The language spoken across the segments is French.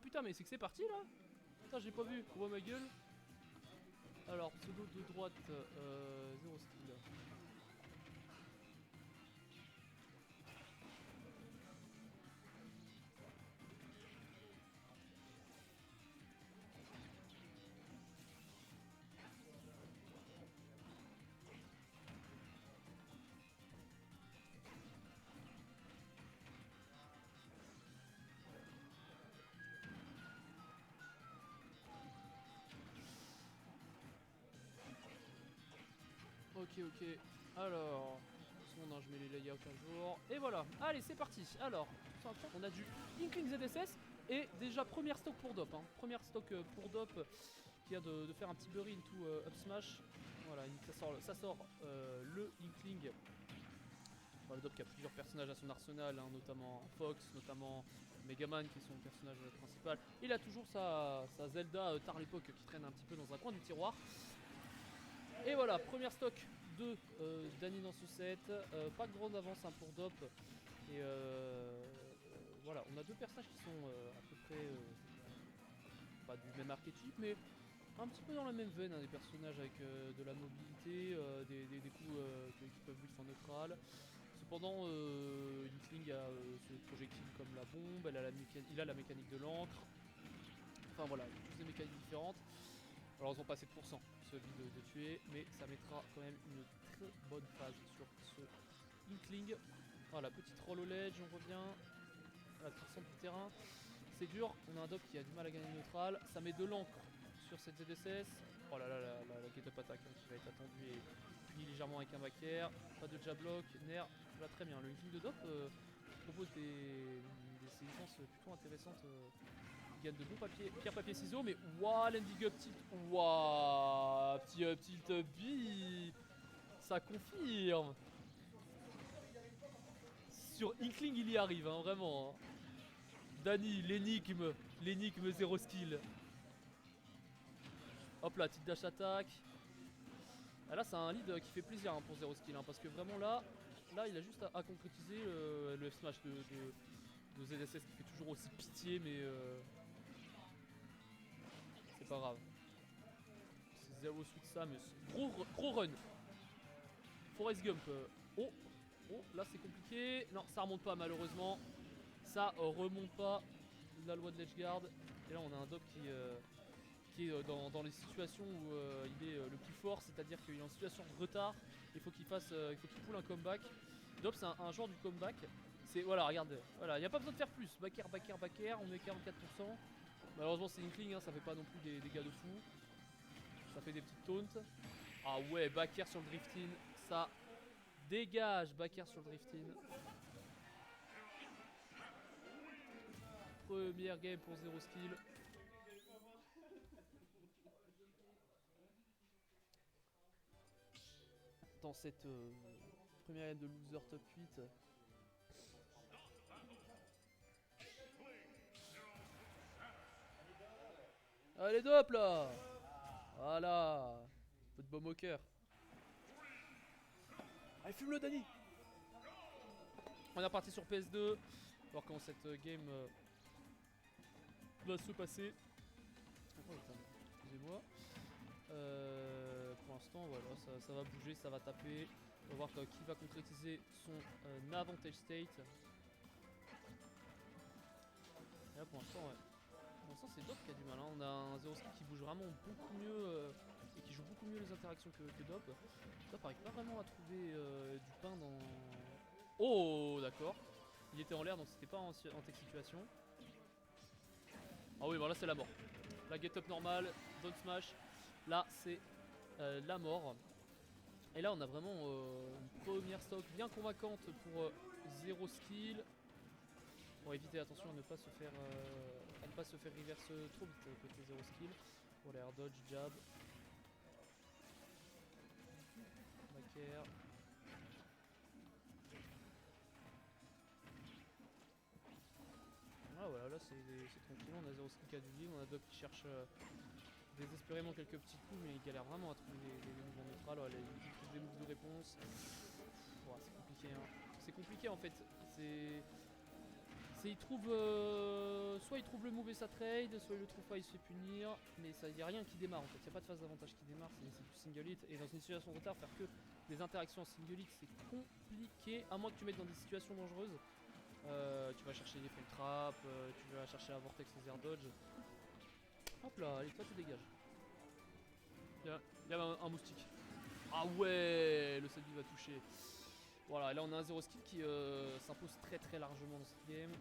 putain, mais c'est que c'est parti là. Putain, j'ai pas vu. Oh ma gueule. Alors, pseudo de droite, 0 skill. Ok. Alors, bon, non, je mets les layouts à jour. Et voilà. Allez, c'est parti. Alors, on a du Inkling ZSS. Et déjà, première stock pour Dop. Hein. Première stock pour Dop qui a de faire un petit bury into up smash. Voilà, ça sort le Inkling. Enfin, le Dop qui a plusieurs personnages à son arsenal, hein, notamment Fox, notamment Megaman qui est son personnage principal. Il a toujours sa Zelda tard l'époque qui traîne un petit peu dans un coin du tiroir. Et voilà, première stock de Dany dans ce set. Pas de grande avance hein, pour Dop. Et voilà, on a deux personnages qui sont à peu près pas du même archétype, mais un petit peu dans la même veine. Hein, des personnages avec de la mobilité, des coups qui peuvent build en neutral. Cependant, Inkling a ce projectile comme la bombe, il a la mécanique de l'encre. Enfin voilà, tous des mécaniques différentes. Alors ils ont pas 7% celui de tuer, mais ça mettra quand même une très bonne phase sur ce Inkling. Voilà, petite roll au ledge, on revient à la puissance du terrain. C'est dur, on a un Dop qui a du mal à gagner neutral. Ça met de l'encre sur cette ZSS. Oh là là, la get-up attack hein, qui va être attendue et punie légèrement avec un back air. Pas de jab block, Nair, va très bien. Le Inkling de Dop propose des séquences plutôt intéressantes. Il gagne de bons papiers, pierre, papier, ciseaux, mais waouh, landing up tilt, waouh, petit up tilt B, ça confirme. Sur Inkling, il y arrive, hein, vraiment. Hein. Dany, l'énigme 0 skill. Hop là, tilt dash attack. Ah là, c'est un lead qui fait plaisir hein, pour 0 skill, hein, parce que vraiment là, il a juste à concrétiser le F-smash de ZSS qui fait toujours aussi pitié, mais c'est pas grave. C'est 0 suite ça, mais gros run. Forrest Gump. Oh, là c'est compliqué. Non, ça remonte pas malheureusement. Ça remonte pas. La loi de l'edgeguard. Et là on a un Dop qui est dans les situations où il est le plus fort, c'est-à-dire qu'il est en situation de retard. Il faut qu'il pull un comeback. Dop c'est un genre du comeback. C'est voilà, regarde, voilà, il n'y a pas besoin de faire plus. Back air, on est 44%. Malheureusement c'est Inkling, hein, ça fait pas non plus des dégâts de fou. Ça fait des petites taunts. Ah ouais, back air sur le drifting, ça dégage. Back air sur le drifting. Première game pour 0 skill. Dans cette première game de loser top 8. Allez Dop là. Voilà. Un peu de baume au cœur. Allez fume le Dany. On est reparti sur PS2. On va voir comment cette game va se passer. Oh, excusez-moi. Pour l'instant voilà, ça va bouger, ça va taper. On va voir qui va concrétiser son advantage state. Et là pour l'instant ouais. Pour l'instant c'est Dop qui a du mal, hein. On a un 0 skill qui bouge vraiment beaucoup mieux et qui joue beaucoup mieux les interactions que Dop. Dop n'arrive pas vraiment à trouver du pain dans... Oh d'accord. Il était en l'air donc c'était pas en tech situation. Ah oui bon là c'est la mort. La get up normale, down smash. Là c'est la mort. Et là on a vraiment une première stock bien convaincante pour 0 skill. Pour éviter attention à ne pas se faire reverse trop vite côté 0 skill. Pour l'air dodge, jab. Back air. Ah voilà, là c'est tranquille, on a 0 skill qui a du lead, on a Dop qui cherche désespérément quelques petits coups, mais il galère vraiment à trouver les mouvements neutrales. Voilà, il utilise des moves de réponse. Ouais, c'est compliqué, hein. C'est compliqué en fait. C'est il trouve soit il trouve le move et ça trade, soit il le trouve pas, il se fait punir, mais il n'y a rien qui démarre en fait, il n'y a pas de phase d'avantage qui démarre, c'est du single hit, et dans une situation de retard, faire que des interactions en single hit c'est compliqué, à moins que tu mettes dans des situations dangereuses. Tu vas chercher les frame traps, tu vas chercher un vortex laser dodge. Hop là, allez, toi tu dégages. Il y a un moustique. Ah ouais, le Selby va toucher. Voilà, et là on a un 0 skill qui s'impose très largement dans cette game.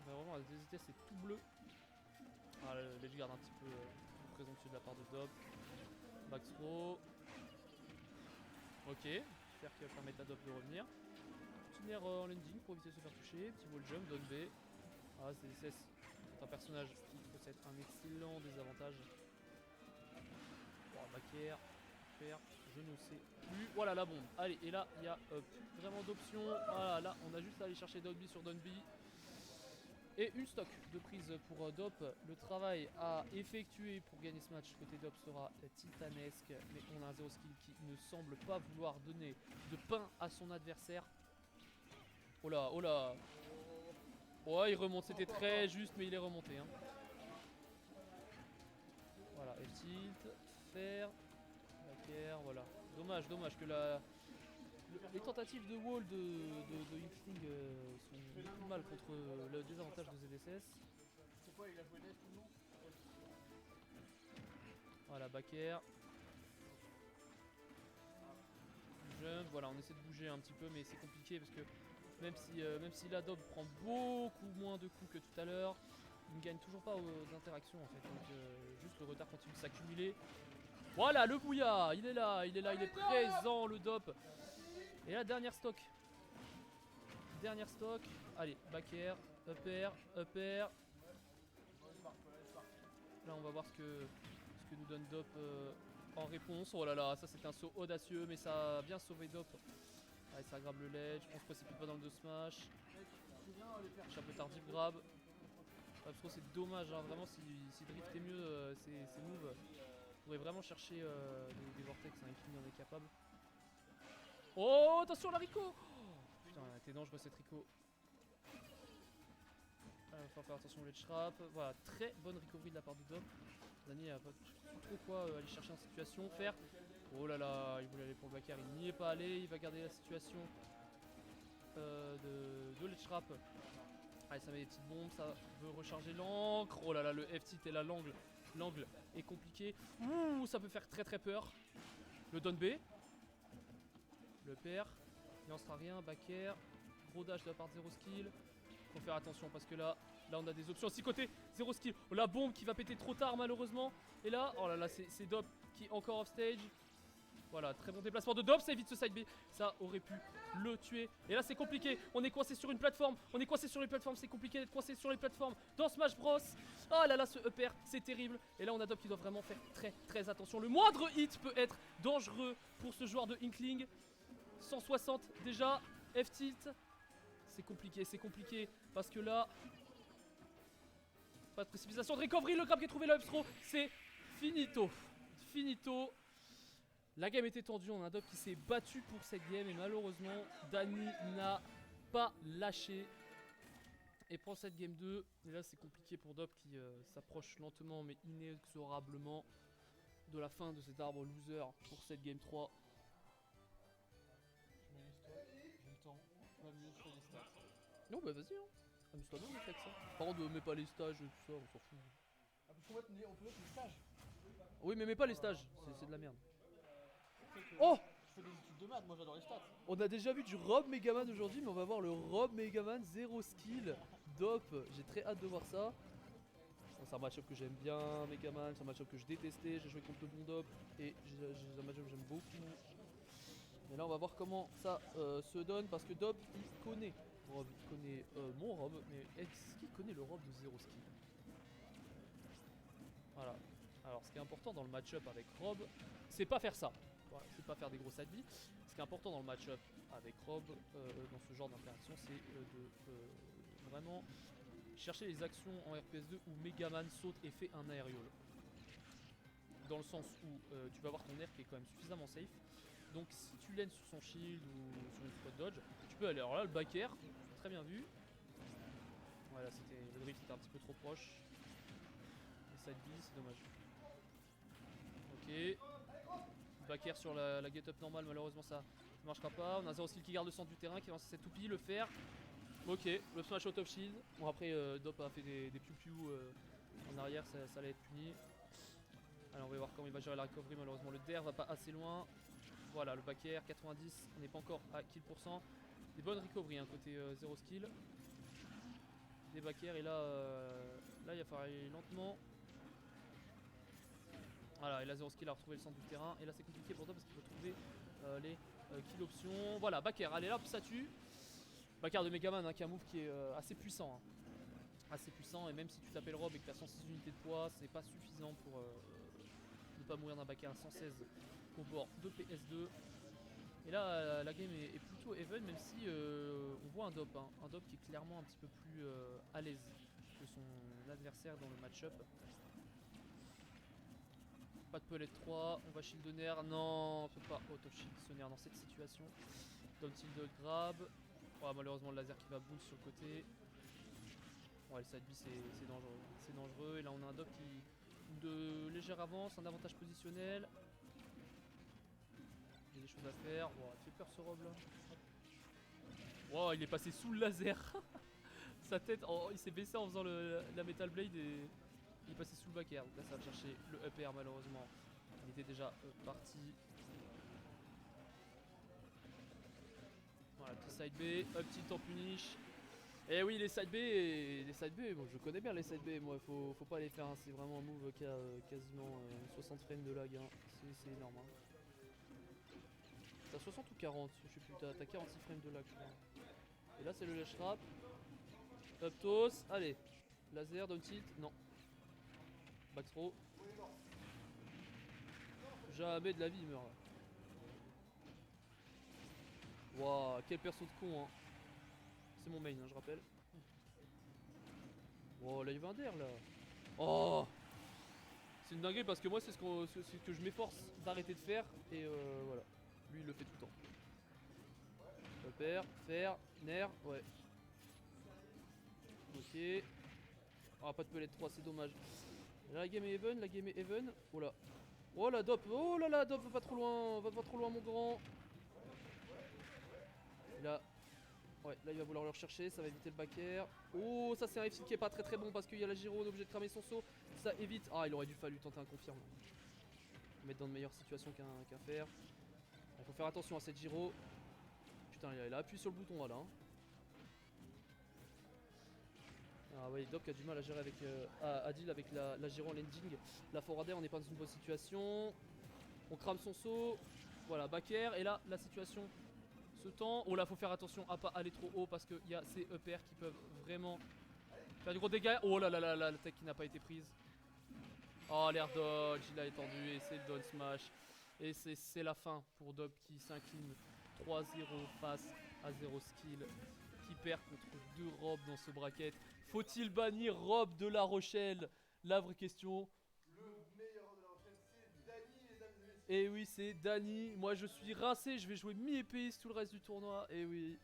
On va vraiment à hésiter, c'est tout bleu. Ah, l'edge guard un petit peu présomptueux de la part de Dob. Back throw. Ok, faire qui va permettre à Dob de revenir. Petit nair en landing pour éviter de se faire toucher. Petit wall jump, Don B. Ah, c'est un personnage qui possède un excellent désavantage. Bon, back air, faire, je ne sais plus. Voilà la bombe. Allez, et là, il y a plus vraiment d'options. Voilà, là, on a juste à aller chercher Don B sur Don B. Et une stock de prise pour Dop. Le travail à effectuer pour gagner ce match côté Dop sera titanesque. Mais on a un 0 skill qui ne semble pas vouloir donner de pain à son adversaire. Oh là, oh là. Ouais, il remonte. C'était très juste, mais il est remonté. Hein. Voilà, F-tilt, faire, back air, voilà. Dommage que les tentatives de wall de Inkling sont beaucoup mal contre le désavantage de ZSS. C'est quoi, il a joué Nest tout le long? Voilà, back air. Jump, voilà, on essaie de bouger un petit peu, mais c'est compliqué parce que même si la Dob prend beaucoup moins de coups que tout à l'heure, il ne gagne toujours pas aux interactions en fait. Donc juste le retard continue de s'accumuler. Voilà, le bouillard, il est là, il est présent le Dop. Et la dernière stock. Dernière stock. Allez, back air, up air, up air. Là on va voir ce que nous donne Dop en réponse. Oh là là, ça c'est un saut audacieux, mais ça a bien sauvé Dop. Allez, ça grab le ledge, on se précipite pas dans le 2 smash. Chapeau tardif grab. Parce que c'est dommage, hein, vraiment si driftait mieux ses moves. On pourrait vraiment chercher des vortex, hein, Inkling en est capable. Oh, attention la Rico! Putain, elle était dangereux cette Rico. Il faut faire attention au ledge trap. Voilà, très bonne recovery de la part de Dom. Dani a pas trop quoi aller chercher en situation. Faire. Oh là là, il voulait aller pour le back air, il n'y est pas allé. Il va garder la situation de ledge trap. Allez, ça met des petites bombes, ça veut recharger l'encre. Oh là là, le F-tilt et là l'angle. L'angle est compliqué. Ouh, ça peut faire très peur. Le Don B. Le PR. Il n'en sera rien. Back air. Gros dash de la part de 0 skill. Faut faire attention parce que là on a des options aussi côté 0 skill. Oh, la bombe qui va péter trop tard malheureusement. Et là, oh là là, c'est Dop qui est encore off stage. Voilà, très bon déplacement de Dop, ça évite ce side B. Ça aurait pu le tuer. Et là c'est compliqué, on est coincé sur une plateforme. On est coincé sur les plateformes, c'est compliqué d'être coincé sur les plateformes dans Smash Bros. Oh là là, ce upper, c'est terrible. Et là on a Dop qui doit vraiment faire très attention. Le moindre hit peut être dangereux pour ce joueur de Inkling. 160 déjà, F-tilt. C'est compliqué parce que là, pas de précipitation de recovery, le grab qui a trouvé le up throw, c'est finito. La game était tendue, on a un Dop qui s'est battu pour cette game et malheureusement Dani n'a pas lâché et prend cette game 2. Et là c'est compliqué pour Dop qui s'approche lentement mais inexorablement de la fin de cet arbre loser pour cette game 3. J'ai le temps, on va mieux sur les stats. Non bah vas-y, hein. Amuse-toi bien avec ça. Par contre, mets pas les stages et tout ça, on s'en fout. Ah, parce qu'on on peut mettre les stages. Oui, mais mets pas les stages, c'est de la merde. Oh! Je fais des études de maths, moi j'adore les stats. On a déjà vu du Rob Megaman aujourd'hui, mais on va voir le Rob Megaman 0 skill Dop. J'ai très hâte de voir ça. C'est un match-up que j'aime bien, Megaman. C'est un match-up que je détestais. J'ai joué contre le bon Dop et c'est un match-up que j'aime beaucoup. Mais là, on va voir comment ça se donne parce que Dop il connaît Rob, il connaît mon Rob, mais est-ce qu'il connaît le Rob de 0 skill? Voilà. Alors, ce qui est important dans le match-up avec Rob, c'est pas faire ça. Voilà, c'est pas faire des gros side B. Ce qui est important dans le match-up avec Rob, dans ce genre d'interaction, c'est de vraiment chercher les actions en RPS2 où Megaman saute et fait un aérial. Dans le sens où tu vas avoir ton air qui est quand même suffisamment safe. Donc si tu laines sur son shield ou sur une spot dodge, tu peux aller. Alors là, le back air, très bien vu. Voilà, c'était le drift était un petit peu trop proche. Et side B, c'est dommage. Ok. Back air sur la get up normale, malheureusement ça ne marchera pas. On a Zero Skill qui garde le centre du terrain, qui avance cette toupie, le faire. Ok, le smash out of shield. Bon après Dop a fait des piou-piou en arrière, ça allait être puni. Alors on va voir comment il va gérer la recovery, malheureusement le DER va pas assez loin. Voilà le back air, 90, on n'est pas encore à kill %. Des bonnes recoveries hein, côté Zero Skill. Des back air et là, là il va falloir aller lentement. Voilà, et là Zero Skill a retrouvé le centre du terrain. Et là c'est compliqué pour Dop parce qu'il faut trouver les kill options. Voilà, back air, allez là, ça tue. Backer de Megaman hein, qui est un move qui est assez puissant. Hein. Assez puissant, et même si tu t'appelles Rob et que tu as 106 unités de poids, c'est pas suffisant pour ne pas mourir d'un backer à 116 au bord de PS2. Et là la game est plutôt even, même si on voit un Dop. Hein. Un Dop qui est clairement un petit peu plus à l'aise que son adversaire dans le match-up. Pas de pellet 3, on va shield de Nair. Non, on peut pas auto-shield ce Nair dans cette situation. Down tilt grab. Oh, malheureusement le laser qui va bounce sur le côté. Ouais, le side B c'est dangereux. C'est dangereux. Et là on a un Dop qui de légère avance, un avantage positionnel. Il y a des choses à faire. Wow, il fait peur ce robe là. Wow, il est passé sous le laser. Sa tête, oh, il s'est baissé en faisant la Metal Blade et il est passé sous le back air. Donc là ça va chercher le up air malheureusement. Il était déjà parti. Voilà, petit side B, up tilt en punish. Et oui, les side B, bon, je connais bien les side B, moi, faut pas les faire, hein. C'est vraiment un move qui a quasiment 60 frames de lag, hein. C'est énorme. Hein. T'as 60 ou 40, je sais plus, t'as 46 frames de lag, je crois. Et là, c'est le lèche rap. Up toss, allez. Laser, down tilt, non. Back throw. Jamais de la vie, il meurt là. Waouh, quel perso de con, hein. C'est mon main, hein, je rappelle. Oh, là il va un DER là. Oh, c'est une dinguerie parce que moi c'est ce que je m'efforce d'arrêter de faire. Et voilà, lui il le fait tout le temps. Repère, faire, Nair, ouais. Ok. Ah, pas de pellet 3, c'est dommage. Là, la game est even, Oh là. Oh la Dop, oh là là, Dop, va pas trop loin mon grand. Là. Ouais, là il va vouloir le rechercher, ça va éviter le back air. Oh, ça c'est un F qui est pas très bon parce qu'il y a la gyro, on est obligé de cramer son saut. Ça évite. Ah, il aurait dû fallu tenter un confirme. Mettre dans de meilleures situations qu'un fer. Il faut faire attention à cette gyro. Putain, il a appuyé sur le bouton là. Hein. Ah ouais, Doc a du mal à gérer avec à deal avec la gyro en landing. La forward air, on n'est pas dans une bonne situation. On crame son saut. Voilà, back air. Et là, la situation ce temps. Oh là, faut faire attention à pas aller trop haut parce qu'il y a ces up air qui peuvent vraiment faire du gros dégâts. Oh là là là là, la tech qui n'a pas été prise. Oh, l'air dodge, il a étendu et c'est le down smash. Et c'est la fin pour Dob qui s'incline 3-0 face à Zero Skill, qui perd contre deux Rob dans ce bracket. Faut-il bannir Rob de La Rochelle? La vraie question. Le meilleur de La Rochelle, c'est Dany, mesdames et messieurs. Et oui, c'est Dany. Moi je suis rincé, je vais jouer mi-épéiste tout le reste du tournoi. Et oui.